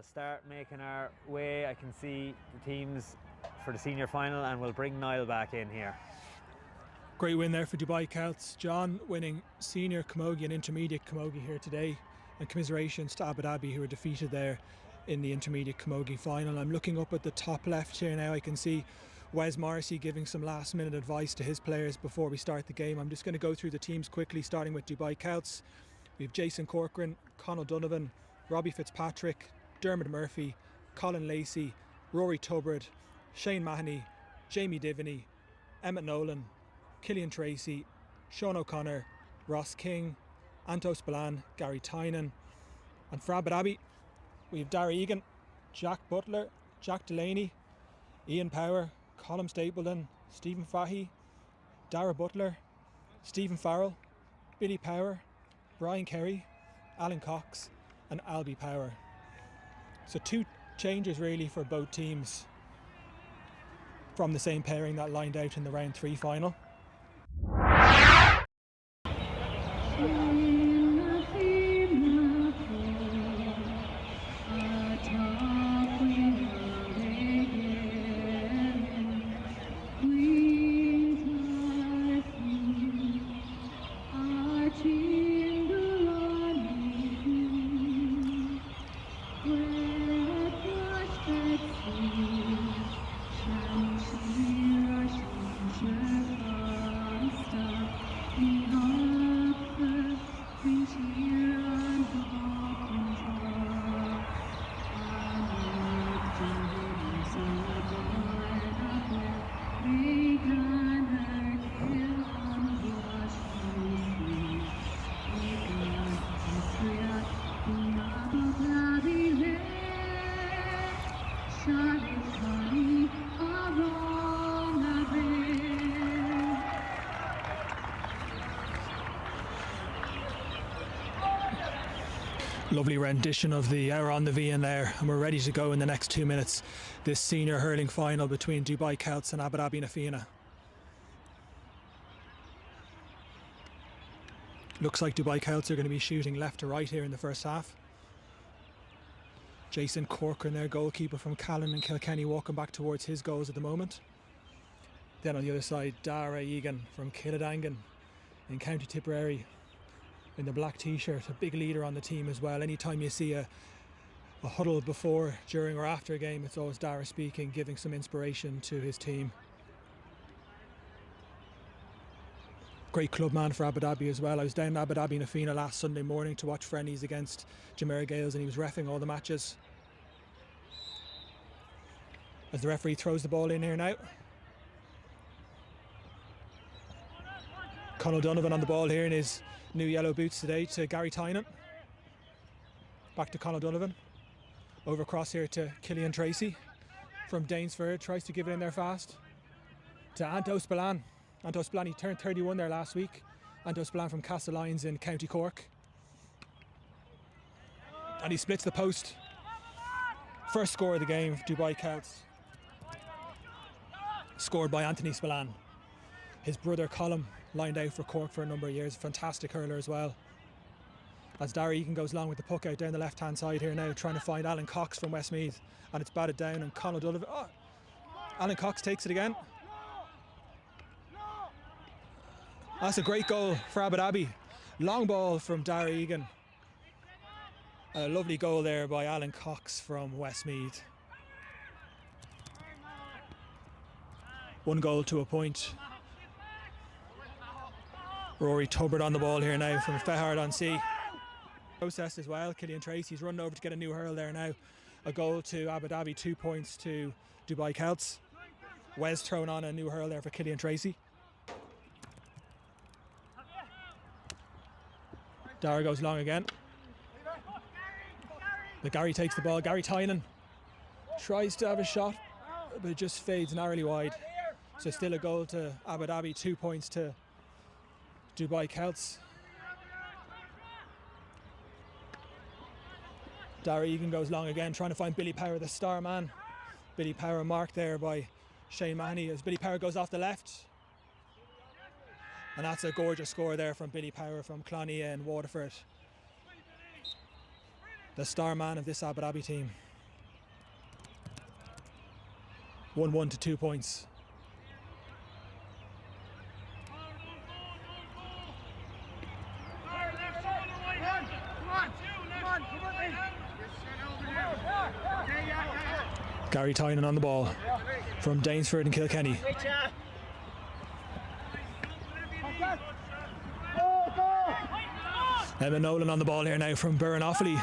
start making our way. I can see the teams for the senior final, and we'll bring Niall back in here. Great win there for Dubai Celts. John winning senior camogie and intermediate camogie here today, and commiserations to Abu Dhabi, who were defeated there in the intermediate camogie final. I'm looking up at the top left here now. I can see Wes Morrissey giving some last minute advice to his players before we start the game. I'm just going to go through the teams quickly, starting with Dubai Celts. We have Jason Corcoran, Conal Donovan, Robbie Fitzpatrick, Dermot Murphy, Colin Lacey, Rory Tubbard, Shane Mahoney, Jamie Diviney, Emmett Nolan, Killian Tracy, Sean O'Connor, Ross King, Anto Spillane, Gary Tynan. And for Abu Dhabi, we have Dara Egan, Jack Butler, Jack Delaney, Ian Power, Colin Stapleton, Stephen Fahy, Dara Butler, Stephen Farrell, Billy Power, Brian Kerry, Alan Cox and Albie Power. So 2 changes really for both teams from the same pairing that lined out in the round 3 final. Lovely rendition of the Hour on the V in there, and we're ready to go in the next 2 minutes. This senior hurling final between Dubai Celts and Abu Dhabi Fianna. Looks like Dubai Celts are going to be shooting left to right here in the first half. Jason Corcoran, their goalkeeper from Callan and Kilkenny, walking back towards his goals at the moment. Then on the other side, Dara Egan from Killadangan in County Tipperary, in the black t-shirt, a big leader on the team as well. Anytime you see a huddle before, during or after a game, it's always Dara speaking, giving some inspiration to his team. Great club man for Abu Dhabi as well. I was down in Abu Dhabi Fianna last Sunday morning to watch friendlies against Jumeirah Gales, and he was reffing all the matches. As the referee throws the ball in here now. Conal Donovan on the ball here in his new yellow boots today to Gary Tynan. Back to Conal Donovan. Over across here to Killian Tracy from Danesford. Tries to give it in there fast. To Anto Spillane. Anto Spillane, he turned 31 there last week. Anto Spillane from Castlelyons in County Cork. And he splits the post. First score of the game for Dubai Celts. Scored by Anthony Spillane. His brother Colin lined out for Cork for a number of years. Fantastic hurler as well. As Dara Egan goes along with the puck out down the left hand side here now, trying to find Alan Cox from Westmeath, and it's batted down, and Conal Donovan, Alan Cox takes it again. That's a great goal for Abu Dhabi. Long ball from Dara Egan. A lovely goal there by Alan Cox from Westmeath. 1 goal to a point. Rory Tubbard on the ball here now from Fehard on Sea. Process as well. Killian Tracy's running over to get a new hurl there now. A goal to Abu Dhabi, 2 points to Dubai Celts. Wes thrown on a new hurl there for Killian Tracy. Dara goes long again. But Gary takes the ball. Gary Tynan tries to have a shot, but it just fades narrowly wide. So still a goal to Abu Dhabi, 2 points to Dubai Celts. Dara Egan goes long again, trying to find Billy Power, the star man. Billy Power marked there by Shane Mahoney as Billy Power goes off the left. And that's a gorgeous score there from Billy Power from Clonea and Waterford. The star man of this Abu Dhabi team. 1-1 to 2 points. Gary Tynan on the ball from Danesford and Kilkenny. Emma Nolan on the ball here now from Burren Offaly.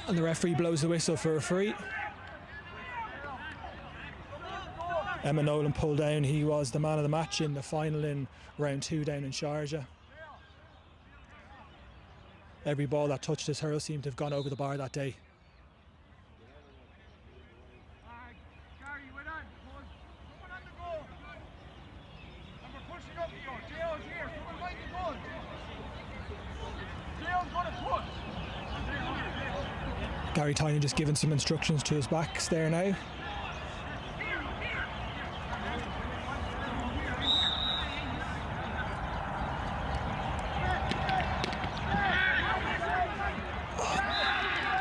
And the referee blows the whistle for a free. Emma Nolan pulled down. He was the man of the match in the final in round 2 down in Sharjah. Every ball that touched his hurl seemed to have gone over the bar that day. Gary Tynan just giving some instructions to his backs there now.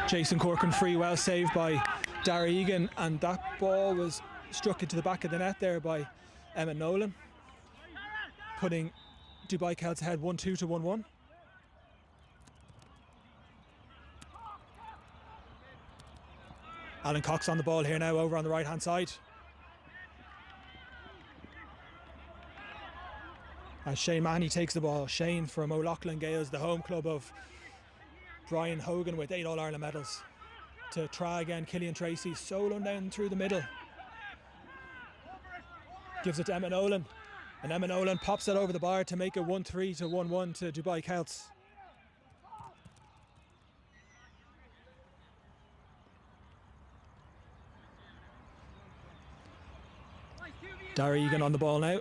Jason Corcoran free, well saved by Dara Egan, and that ball was struck into the back of the net there by Emmett Nolan, putting Dubai Celts ahead 1-2 to 1-1. Alan Cox on the ball here now over on the right hand side. As Shane Mahoney takes the ball. Shane from O'Loughlin Gales, the home club of Brian Hogan with 8 All-Ireland medals. To try again, Killian Tracy soloing down through the middle. Gives it to Emma Nolan. And Emma Nolan pops it over the bar to make it 1-3 to 1-1 to Dubai Celts. Dara Egan on the ball now.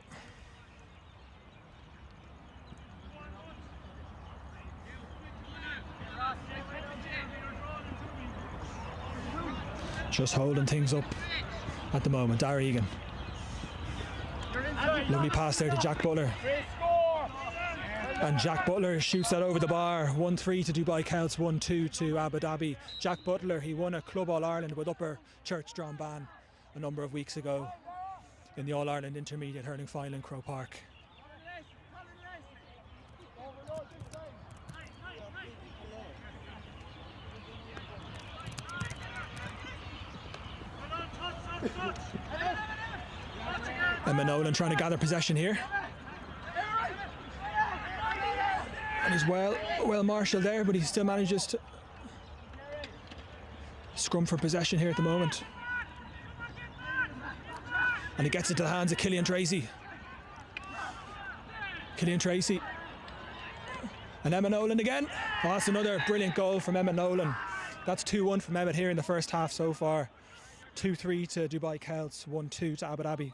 Just holding things up at the moment, Dara Egan. Lovely pass there to Jack Butler. And Jack Butler shoots that over the bar. 1-3 to Dubai Celts, 1-2 to Abu Dhabi. Jack Butler, he won a Club All-Ireland with Upper Church Strongban a number of weeks ago in the All-Ireland Intermediate Hurling Final in Croke Park. Emma Nolan trying to gather possession here. And he's well marshalled there, but he still manages to scrum for possession here at the moment. And he gets it to the hands of Killian Tracy. Killian Tracy. And Emma Nolan again. Oh, that's another brilliant goal from Emma Nolan. That's 2-1 from Emma here in the first half so far. 2-3 to Dubai Celts, 1-2 to Abu Dhabi.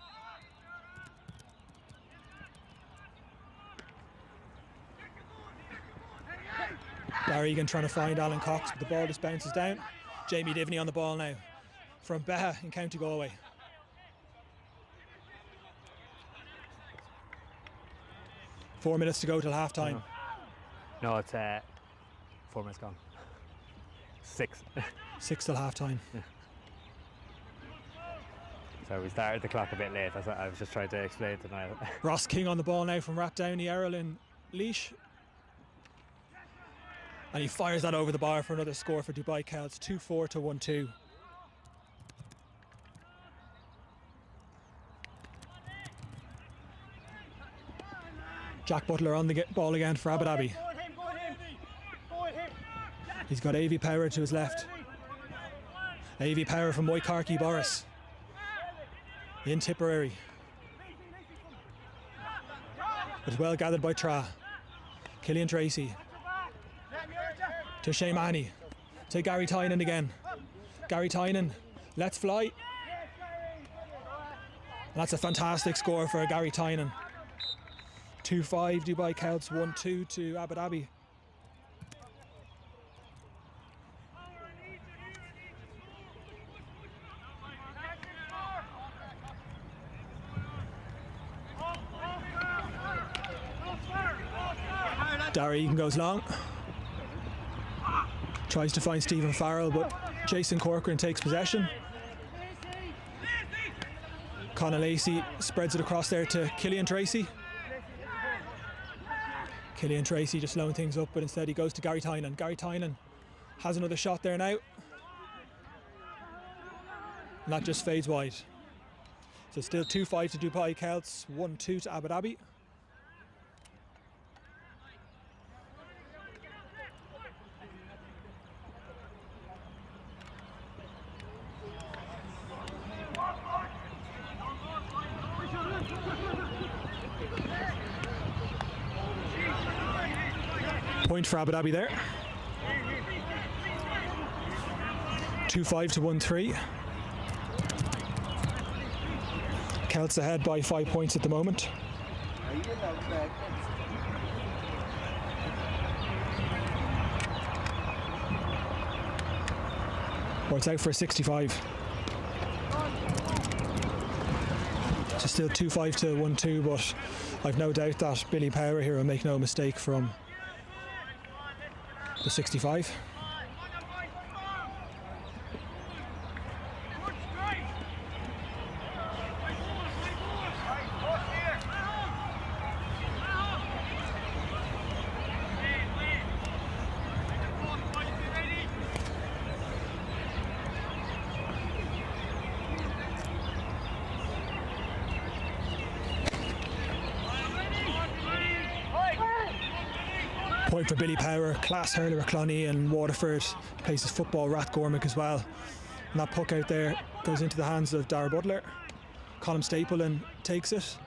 Larry Egan trying to find Alan Cox, but the ball just bounces down. Jamie Divney on the ball now from MEGAA in County Galway. Four minutes to go till half time. No, it's 4 minutes gone. 6. 6 till half time. Yeah. So we started the clock a bit late. That's what I was just trying to explain to Niall. Ross King on the ball now from Rapdowney Errol in Laois. And he fires that over the bar for another score for Dubai Celts, 2-4 to 1-2. Jack Butler on the ball again for Abu Dhabi. He's got Avie Power to his left. Avie Power from Moicarkey Boris. In Tipperary. But well gathered by Tra. Killian Tracy. To Shane Mahoney. To Gary Tynan again. Gary Tynan. Let's fly. And that's a fantastic score for Gary Tynan. 2-5 Dubai Celts, 1-2 to Abu Dhabi. Dara Egan goes long. Tries to find Stephen Farrell, but Jason Corcoran takes possession. Conor Lacey spreads it across there to Killian Tracy. Killian Tracy just slowing things up, but instead he goes to Gary Tynan. Gary Tynan has another shot there now. And that just fades wide. So still 2-5 to Dubai Celts, 1-2 to Abu Dhabi. Point for Abu Dhabi there. 2-5 to 1-3. Celts ahead by 5 points at the moment. Well, it's out for a 65. So still 2-5 to 1-2, but I've no doubt that Billy Power here will make no mistake from the 65. Point for Billy Power, class hurler at Clonee, and Waterford plays his football Rathgormack as well. And that puck out there goes into the hands of Dara Butler. Colin Stapleton takes it,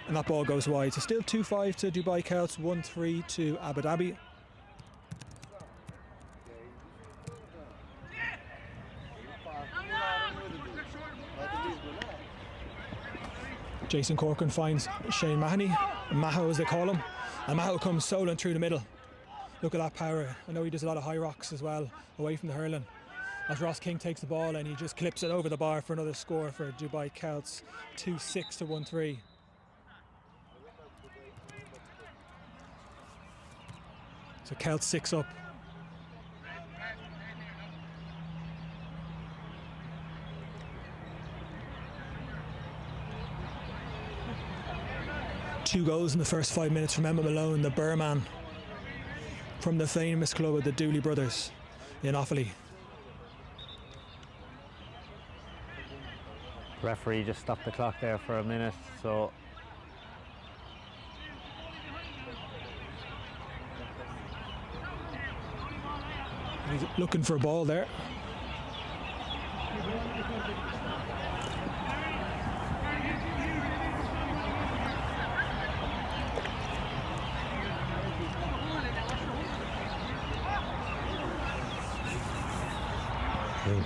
and that ball goes wide. So still 2-5 to Dubai Celts, 1-3 to Abu Dhabi. Jason Corcoran finds Shane Mahoney, Maho as they call him, and Maho comes soloing through the middle. Look at that power. I know he does a lot of high rocks as well, away from the hurling. As Ross King takes the ball and he just clips it over the bar for another score for Dubai Celts, 2-6 to 1-3. So Celts 6 up. Two goals in the first 5 minutes from Emma Malone, the Burman from the famous club of the Dooley brothers in Offaly. Referee just stopped the clock there for a minute, so he's looking for a ball there.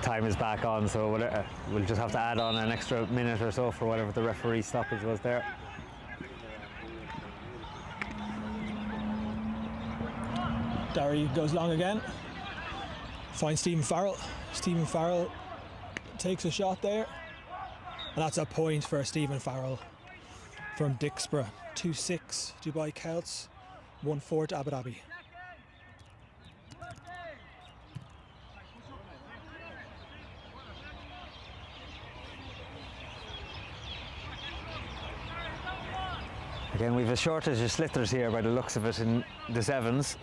time is back on, so we'll just have to add on an extra minute or so for whatever the referee stoppage was there. Derry goes long again. Finds Stephen Farrell. Stephen Farrell takes a shot there. And that's a point for Stephen Farrell from Dixborough. 2-6 Dubai Celts, 1-4 to Abu Dhabi. Again, we've a shortage of slitters here by the looks of it in the sevens.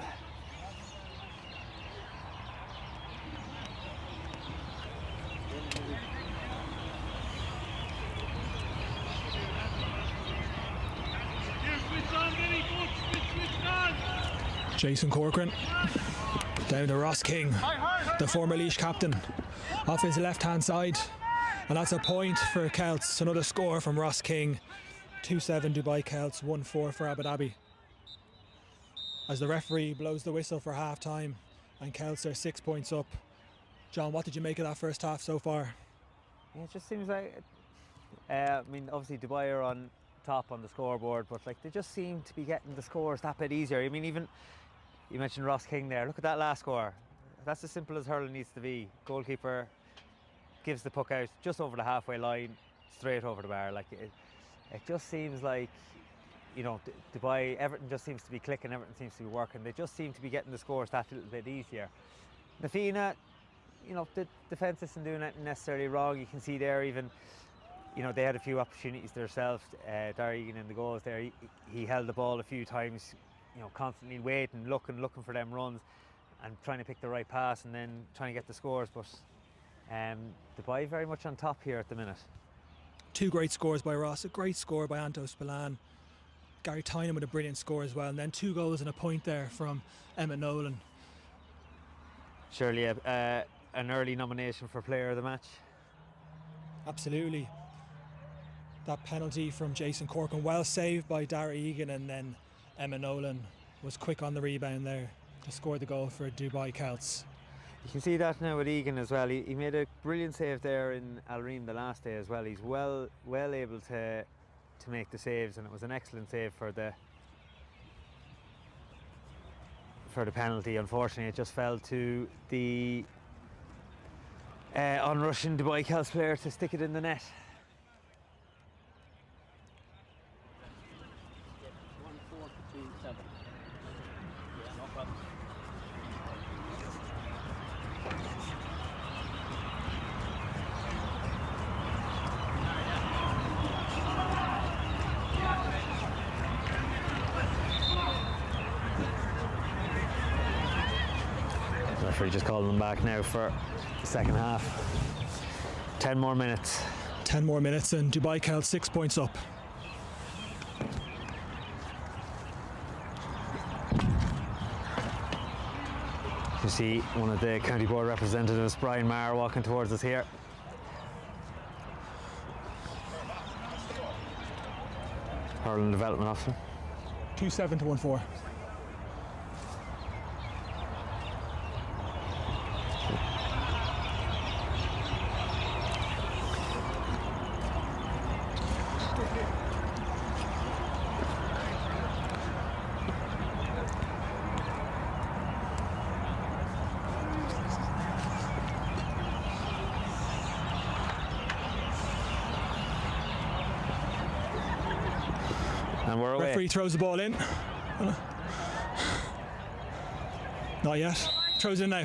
Jason Corcoran down to Ross King, the former Laois captain, off his left hand side, and that's a point for Celts. Another score from Ross King. 2-7 Dubai Celts, 1-4 for Abu Dhabi. As the referee blows the whistle for half time and Celts are 6 points up. John, what did you make of that first half so far? Yeah, it just seems like, I mean, obviously Dubai are on top on the scoreboard, but like they just seem to be getting the scores that bit easier. I mean, even you mentioned Ross King there. Look at that last score. That's as simple as hurling needs to be. Goalkeeper gives the puck out just over the halfway line, straight over the bar. Like it just seems like, you know, Dubai, everything just seems to be clicking, everything seems to be working. They just seem to be getting the scores that little bit easier. The Fianna, you know, the defence isn't doing anything necessarily wrong. You can see there even you know, they had a few opportunities themselves. Darragh Egan in the goals there, he held the ball a few times, you know, constantly waiting, looking for them runs and trying to pick the right pass and then trying to get the scores. But Dubai very much on top here at the minute. 2 great scores by Ross, a great score by Anto Spillane. Gary Tynan with a brilliant score as well, and then 2 goals and a point there from Emma Nolan. Surely an early nomination for Player of the Match. Absolutely. That penalty from Jason Corcoran, well saved by Darragh Egan, and then Emma Nolan was quick on the rebound there to score the goal for Dubai Celts. You can see that now with Egan as well. He made a brilliant save there in Al Reem the last day as well. He's well able to make the saves, and it was an excellent save for the penalty. Unfortunately, it just fell to the on-rushing Dubai Celts player to stick it in the net. Referee just calling them back now for the second half. 10 more minutes. 10 more minutes and Dubai Celts 6 points up. You see one of the county board representatives, Brian Maher, walking towards us here. Hurling development officer. 2-7 to 1-4. And we're away. Referee throws the ball in. Not yet. Throws in now.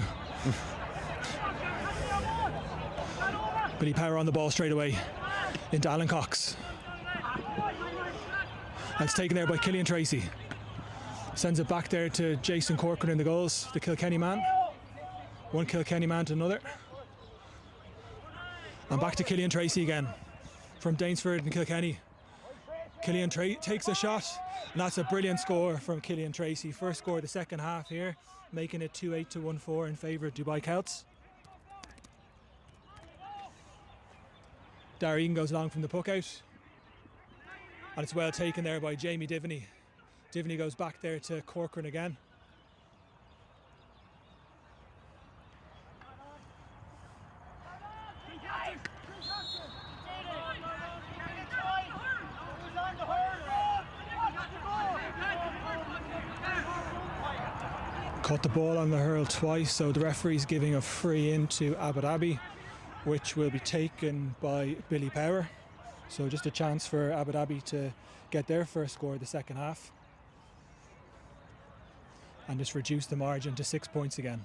Billy Power on the ball straight away into Alan Cox. That's taken there by Killian Tracy. Sends it back there to Jason Corcoran in the goals, the Kilkenny man. One Kilkenny man to another. And back to Killian Tracy again from Danesford and Kilkenny. Killian takes a shot, and that's a brilliant score from Killian Tracy. First score of the second half here, making it 2-8 to 1-4 in favour of Dubai Celts. Darragh Egan goes along from the puck out, and it's well taken there by Jamie Diviney. Diviney goes back there to Corcoran again. Caught the ball on the hurl twice, so the referee's giving a free in to Abu Dhabi, which will be taken by Billy Power. So just a chance for Abu Dhabi to get their first score of the second half and just reduce the margin to 6 points again.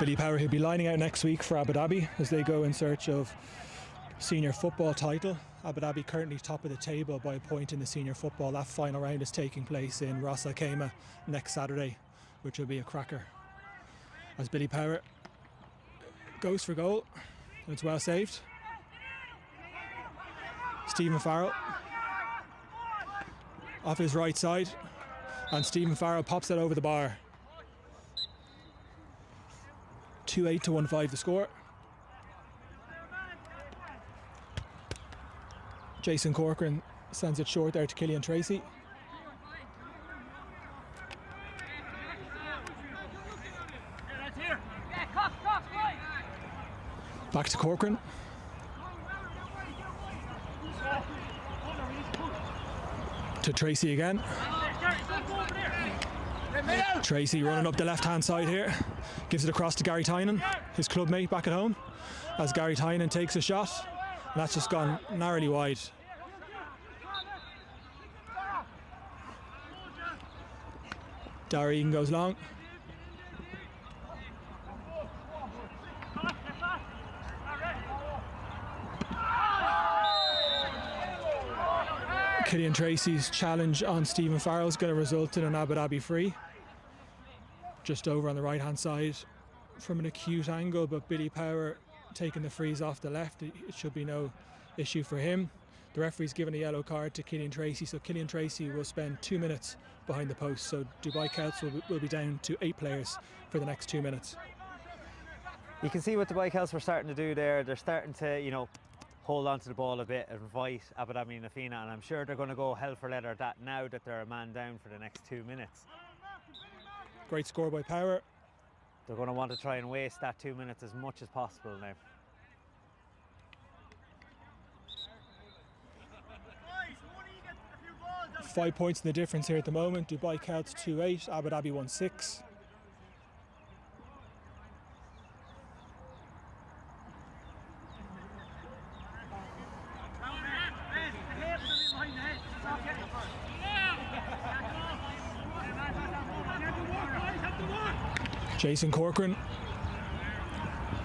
Billy Power, who'll be lining out next week for Abu Dhabi as they go in search of senior football title. Abu Dhabi currently top of the table by a point in the senior football. That final round is taking place in Ras Al Khaimah next Saturday, which will be a cracker. As Billy Power goes for goal, and it's well saved. Stephen Farrell off his right side, and Stephen Farrell pops it over the bar. 2-8 to 1-5 the score. Jason Corcoran sends it short there to Killian Tracy. Back to Corcoran. To Tracy again. Tracy running up the left hand side here. Gives it across to Gary Tynan, his clubmate back at home, as Gary Tynan takes a shot, and that's just gone narrowly wide. Dara Egan goes long. Killian Tracy's challenge on Stephen Farrell is going to result in an Abu Dhabi free. Just over on the right hand side from an acute angle, but Billy Power taking the frees off the left. It should be no issue for him. The referee's given a yellow card to Killian Tracy, so Killian Tracy will spend 2 minutes behind the post. So Dubai Celts will be down to 8 players for the next 2 minutes. You can see what Dubai Celts were starting to do there. They're starting to, you know, hold on to the ball a bit, invite Abu Dhabi and Fianna, and I'm sure they're going to go hell for leather at that now that they're a man down for the next 2 minutes. Great score by Power. They're going to want to try and waste that 2 minutes as much as possible now. Five points in the difference here at the moment. Dubai Celts 2-8, Abu Dhabi 1-6. Jason Corcoran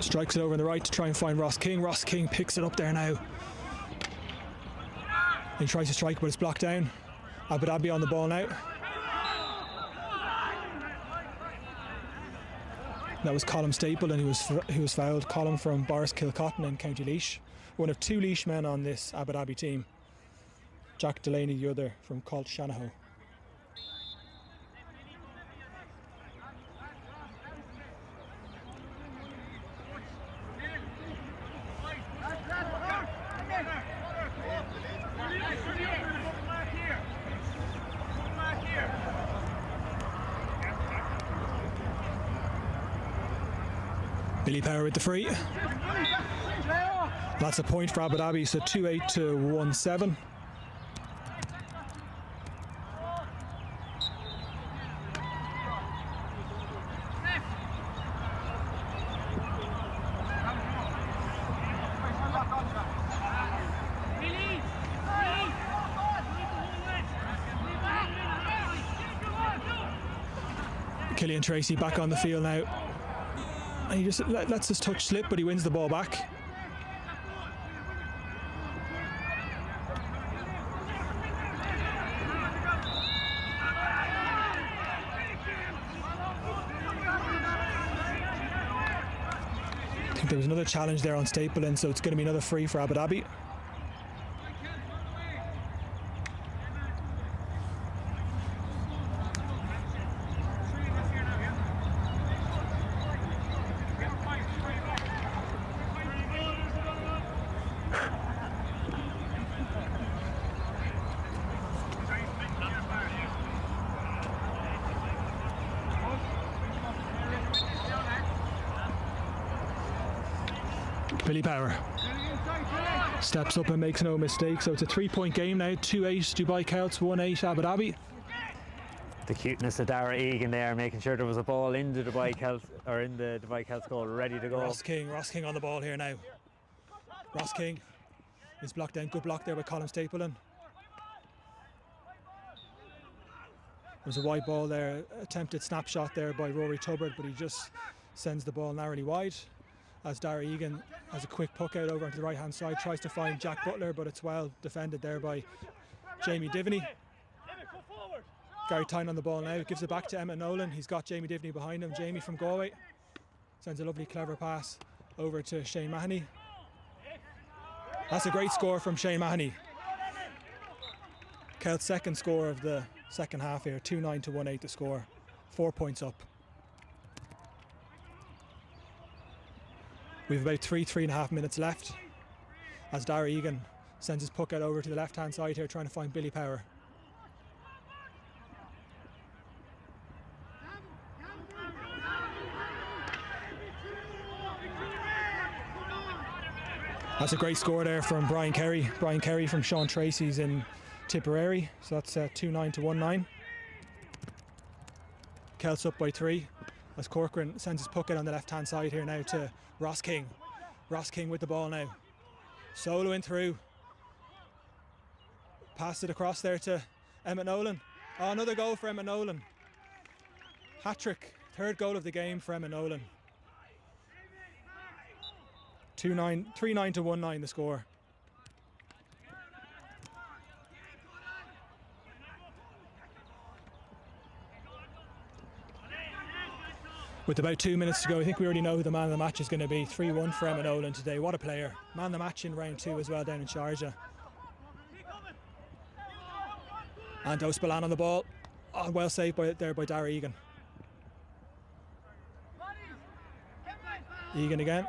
strikes it over on the right to try and find Ross King. Ross King picks it up there now. He tries to strike, but it's blocked down. Abu Dhabi on the ball now. That was Colm Staple, and he was fouled. Colm from Boris Kilcotton in County Laois. One of 2 Laois men on this Abu Dhabi team. Jack Delaney, the other, from Colt Shanaho. Billy Power with the free. That's a point for Abu Dhabi, so 2-8 to 1-7. Killian Tracy back on the field now. And he just lets his touch slip, but he wins the ball back. I think there was another challenge there on Stapleton, so it's going to be another free for Abu Dhabi. Billy Power steps up and makes no mistake, so it's a 3-point game now. 2-8 Dubai Celts, 1-8 Abu Dhabi. The cuteness of Dara Egan there, making sure there was a ball in the Dubai Celts, or in the Dubai Celts goal, ready to go. Ross King on the ball here now. Ross King is blocked down. Good block there by Colm Stapleton. There's a wide ball there, attempted snapshot there by Rory Tubbard, but he just sends the ball narrowly wide. As Dara Egan has a quick puck out over onto the right hand side, tries to find Jack Butler, but it's well defended there by Jamie Divney. Gary Tyne on the ball now, gives it back to Emmett Nolan. He's got Jamie Divney behind him. Jamie from Galway sends a lovely clever pass over to Shane Mahoney. That's a great score from Shane Mahoney. Celt's second score of the second half here, 2-9 to 1-8 the score, 4 points up. We have about 3.5 minutes left as Dara Egan sends his puck out over to the left hand side here, trying to find Billy Power. That's a great score there from Brian Kerry. Brian Kerry from Sean Tracy's in Tipperary, so that's 2-9 to 1-9. Celts up by 3 as Corcoran sends his puck out on the left hand side here now to Ross King. Ross King with the ball now. Soloing through. Passed it across there to Emmett Nolan. Oh, another goal for Emmett Nolan. Hat-trick, third goal of the game for Emma Nolan. 3-9 to 1-9 the score. With about 2 minutes to go, I think we already know who the man of the match is going to be. 3-1 for Emma Nolan today. What a player. Man of the match in round 2 as well down in Sharjah. And O'Spillane on the ball. Oh, well saved by Dara Egan. Egan again.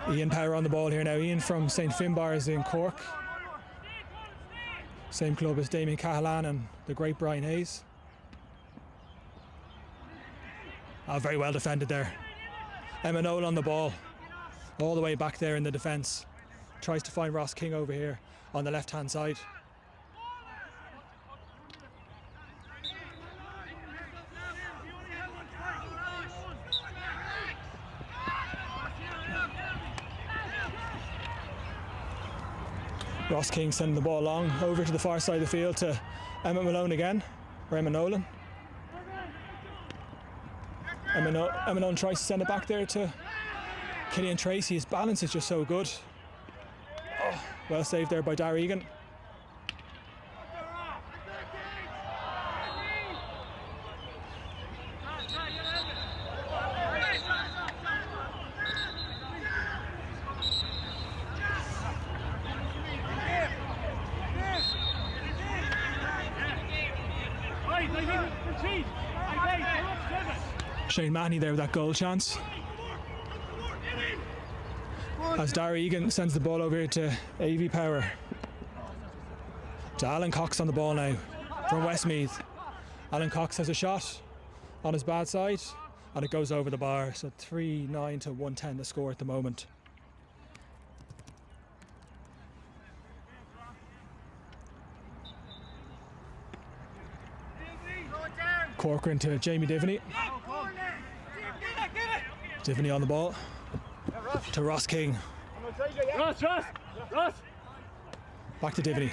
Ian Power on the ball here now. Ian from St Finbarrs in Cork. Same club as Damien Cahalane and the great Brian Hayes. Oh, very well defended there. Emma Nolan on the ball. All the way back there in the defence. Tries to find Ross King over here on the left hand side. Ross King sending the ball long over to the far side of the field to Emma Malone again, or Emma Nolan. Emma Nolan tries to send it back there to Killian Tracy. His balance is just so good. Oh, well saved there by Dara Egan. Shane Mahoney there with that goal chance. As Dara Egan sends the ball over here to AV Power. To Alan Cox on the ball now from Westmeath. Alan Cox has a shot on his bad side and it goes over the bar. So 3-9 to 1-10 the score at the moment. Corcoran to Jamie Divney. Divney on the ball to Ross King. Ross! Back to Divney.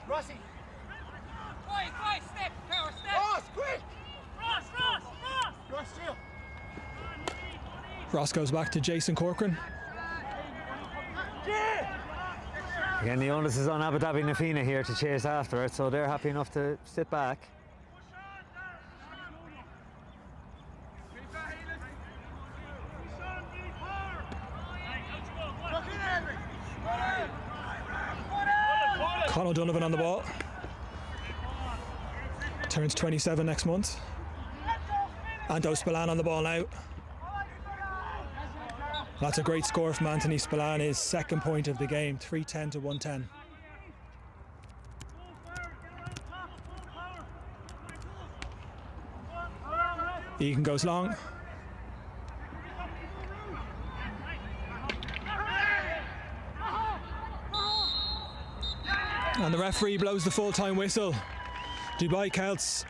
Rossi! Step! Ross, quick! Ross! Chill! Ross goes back to Jason Corcoran. Again, the onus is on Abu Dhabi Nafina here to chase after it, so they're happy enough to sit back. Conor Donovan on the ball. Turns 27 next month. And O'Spillane on the ball now. That's a great score from Anthony Spillane, his second point of the game, 3-10 to 1-10. Egan goes long. And the referee blows the full-time whistle. Dubai Celts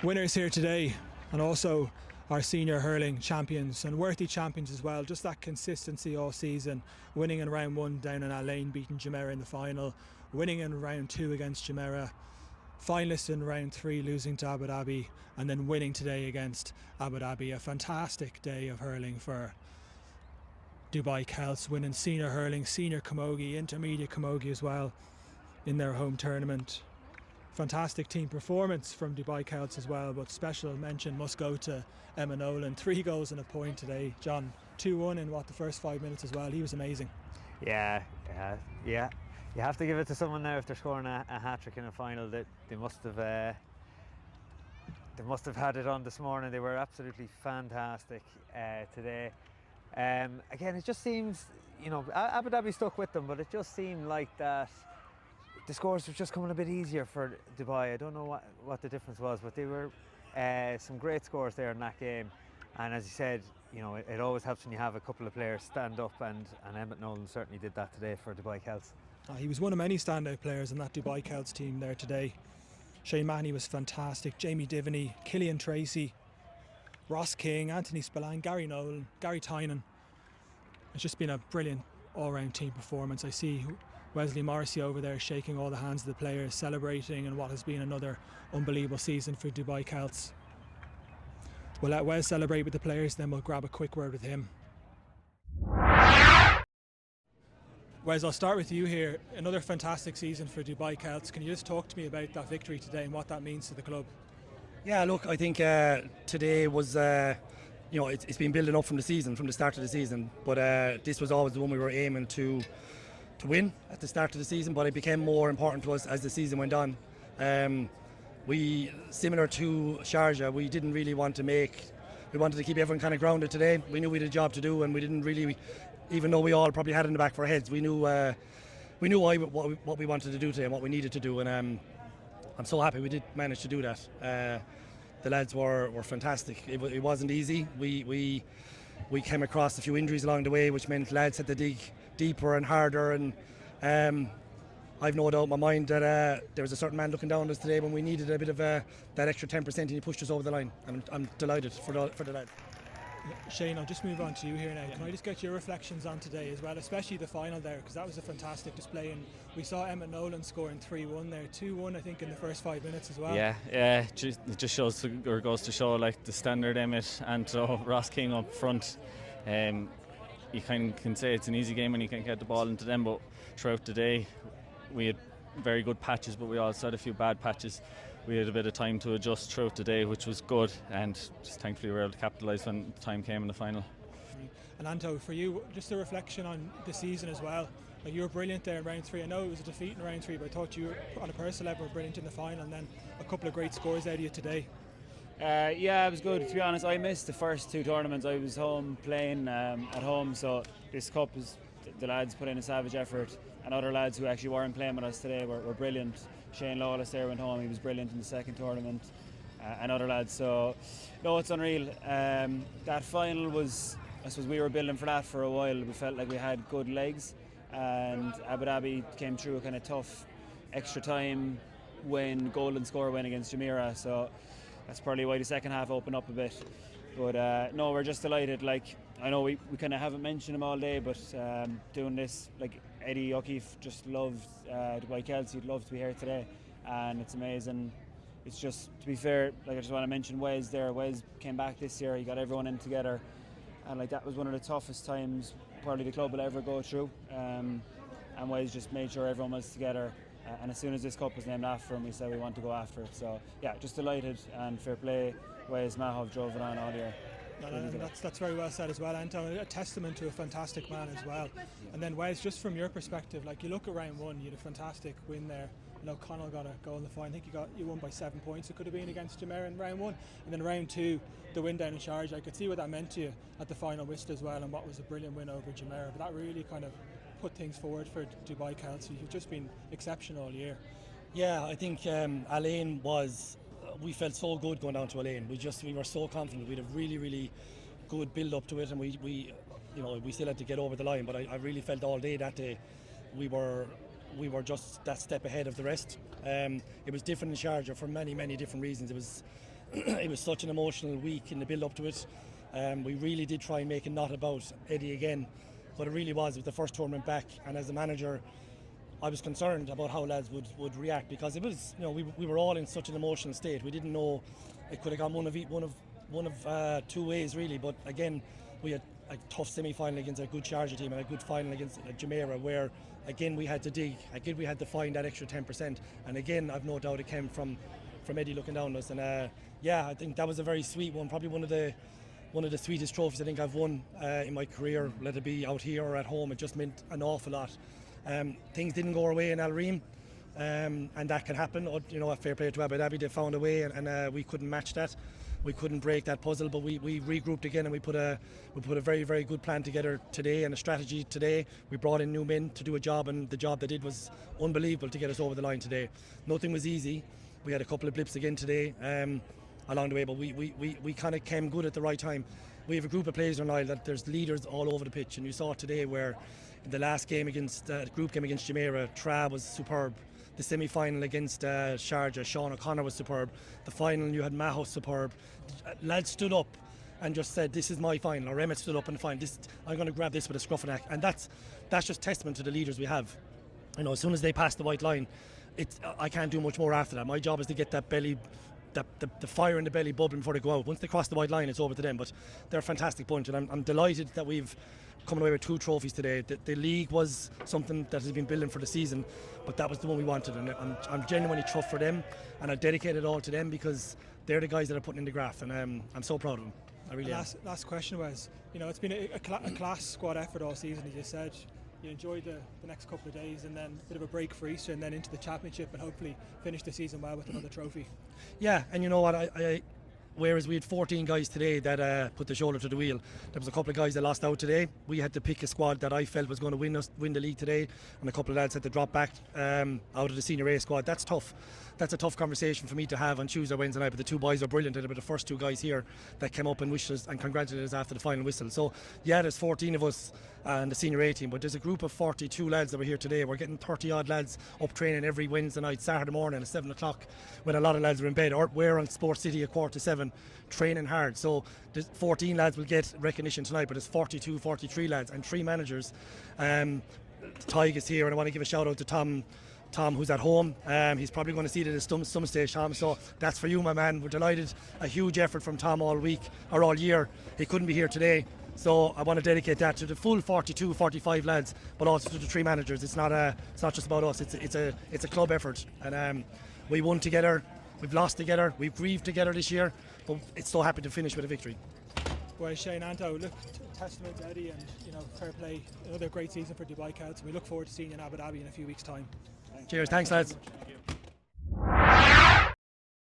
winners here today, and also our senior hurling champions and worthy champions as well. Just that consistency all season, winning in round 1 down in Al Ain, beating Jumeirah in the final, winning in round 2 against Jumeirah, finalists in round 3 losing to Abu Dhabi, and then winning today against Abu Dhabi. A fantastic day of hurling for Dubai Celts, winning senior hurling, senior camogie, intermediate camogie as well in their home tournament. Fantastic team performance from Dubai Celts as well, but special mention must go to Emma Nolan. 3 goals and a point today. John, 2-1 in the first 5 minutes as well. He was amazing. Yeah. You have to give it to someone now if they're scoring a hat-trick in a final. That they must have had it on this morning. They were absolutely fantastic today. Again, it just seems, Abu Dhabi stuck with them, but it just seemed like that the scores were just coming a bit easier for Dubai. I don't know what the difference was, but they were some great scores there in that game. And as you said, it always helps when you have a couple of players stand up, and Emmett Nolan certainly did that today for Dubai Celts. He was one of many standout players in that Dubai Celts team there today. Shane Mahoney was fantastic, Jamie Divney, Killian Tracy, Ross King, Anthony Spillane, Gary Nolan, Gary Tynan. It's just been a brilliant all-round team performance. I see Wesley Morrissey over there shaking all the hands of the players, celebrating in what has been another unbelievable season for Dubai Celts. We'll let Wes celebrate with the players, then we'll grab a quick word with him. Wes, I'll start with you here. Another fantastic season for Dubai Celts. Can you just talk to me about that victory today and what that means to the club? Yeah, look, I think today was, it's been building up from the start of the season. But this was always the one we were aiming to win at the start of the season. But it became more important to us as the season went on. We, similar to Sharjah, we didn't really want to we wanted to keep everyone kind of grounded today. We knew we had a job to do, and we didn't really, even though we all probably had it in the back of our heads, we knew what we wanted to do today and what we needed to do. And I'm so happy we did manage to do that. The lads were fantastic. It wasn't easy. We came across a few injuries along the way, which meant lads had to dig deeper and harder. And I've no doubt in my mind that there was a certain man looking down on us today when we needed a bit of that extra 10%, and he pushed us over the line. And I'm delighted for the lads. Shane, I'll just move on to you here now. Can I just get your reflections on today as well, especially the final there, because that was a fantastic display, and we saw Emmett Nolan scoring 3-1 there, 2-1 I think in the first 5 minutes as well. Yeah, it just shows or goes to show like the standard Emmett and Ross King up front. You kind of can say it's an easy game when you can get the ball into them, but throughout the day we had very good patches, but we also had a few bad patches. We had a bit of time to adjust throughout the day, which was good, and just thankfully we were able to capitalise when the time came in the final. And Anto, for you, just a reflection on the season as well. Like, you were brilliant there in round 3. I know it was a defeat in round 3, but I thought you were, on a personal level, were brilliant in the final, and then a couple of great scores out of you today. Yeah, it was good. To be honest, I missed the first 2 tournaments. I was home playing at home, so this cup is the lads put in a savage effort, and other lads who actually weren't playing with us today were brilliant. Shane Lawless there went home, he was brilliant in the second tournament, and other lads. So, no, it's unreal. That final was, I suppose we were building for that for a while. We felt like we had good legs, and Abu Dhabi came through a kind of tough extra time golden score win against Jumeirah. So that's probably why the second half opened up a bit. But no, we're just delighted. Like, I know we kind of haven't mentioned him all day, but doing this, like, Eddie O'Keefe just loved Dubai Celts. He'd love to be here today, and it's amazing. It's just, to be fair, like, I just want to mention Wes there. Wes came back this year, he got everyone in together, and like, that was one of the toughest times probably the club will ever go through, and Wes just made sure everyone was together, and as soon as this cup was named after him, we said we want to go after it. So yeah, just delighted, and fair play. Wes Mahov drove it on all year. That's very well said as well, Anton. A testament to a fantastic man as well. And then Wes, just from your perspective, like, you look at round 1, you had a fantastic win there. I know Connell got a goal in the final. I think you won by 7 points. It could have been against Jumeirah in round 1. And then round 2, the win down in Sharjah. I could see what that meant to you at the final whistle as well, and what was a brilliant win over Jumeirah. But that really kind of put things forward for Dubai Celts. You've just been exceptional all year. Yeah, I think Alain was. We felt so good going down to Alain. We were so confident. We had a really, really good build up to it, and we still had to get over the line. But I really felt all day that day we were just that step ahead of the rest. It was different in Sharjah for many, many different reasons. It was such an emotional week in the build up to it. We really did try and make it not about Eddie again, but it really was. It was the first tournament back, and as a manager, I was concerned about how lads would react, because it was, we were all in such an emotional state. We didn't know it could have gone one of 2 ways really. But again, we had a tough semi-final against a good Sharjah team and a good final against Jumeirah, where again we had to dig. Again, we had to find that extra 10%. And again, I've no doubt it came from Eddie looking down on us. And I think that was a very sweet one. Probably one of the sweetest trophies I think I've won in my career. Let it be out here or at home, it just meant an awful lot. Things didn't go our way in Al Reem, and that can happen. A fair play to Abu Dhabi, they found a way, and we couldn't match that. We couldn't break that puzzle, but we regrouped again, and we put a very, very good plan together today, and a strategy today. We brought in new men to do a job, and the job they did was unbelievable to get us over the line today. Nothing was easy. We had a couple of blips again today along the way, but we kind of came good at the right time. We have a group of players in Ireland that there's leaders all over the pitch, and you saw today where in the last game against group game against Jumeirah, Tra was superb. The semi-final against Sharjah, Sean O'Connor was superb. The final, you had Maho superb. Lads stood up and just said, this is my final, or Emmett stood up and fine, this, I'm going to grab this with a scruff of the neck. And that's just testament to the leaders we have. You know, as soon as they pass the white line, I can't do much more after that. My job is to get that belly, the fire in the belly bubbling before they go out. Once they cross the white line, it's over to them. But they're a fantastic bunch, and I'm delighted that we've come away with 2 trophies today. The league was something that has been building for the season, but that was the one we wanted, and I'm genuinely chuffed for them, and I dedicate it all to them because they're the guys that are putting in the graft, and I'm so proud of them. I really am. Last question was, you know, it's been a class squad effort all season, as you said. You enjoyed the next couple of days, and then a bit of a break for Easter, and then into the championship, and hopefully finish the season well with another trophy. Yeah, and you know what, whereas we had 14 guys today that put the shoulder to the wheel, there was a couple of guys that lost out today. We had to pick a squad that I felt was going to win the league today, and a couple of lads had to drop back out of the senior A squad. That's tough. That's a tough conversation for me to have on Tuesday or Wednesday night, but the 2 boys are brilliant. They were the first 2 guys here that came up and wished us and congratulated us after the final whistle. So yeah, there's 14 of us and the senior A team, but there's a group of 42 lads that were here today. We're getting 30 odd lads up training every Wednesday night, Saturday morning at 7 o'clock when a lot of lads are in bed, or we're on Sports City at 6:45 training hard. So the 14 lads will get recognition tonight, but it's 42, 43 lads and 3 managers. Tig is here, and I want to give a shout out to Tom, who's at home. He's probably going to see it at some stage, Tom, so that's for you, my man. We're delighted. A huge effort from Tom all week, or all year. He couldn't be here today, so I want to dedicate that to the full 42, 45 lads, but also to the 3 managers. It's not just about us. It's a club effort, and we won together, we've lost together, we've grieved together this year, but it's so happy to finish with a victory. Well, Shane, Anto, look, testament to Eddie, and you know, fair play. Another great season for Dubai Celts. We look forward to seeing you in Abu Dhabi in a few weeks' time. Cheers, thanks lads.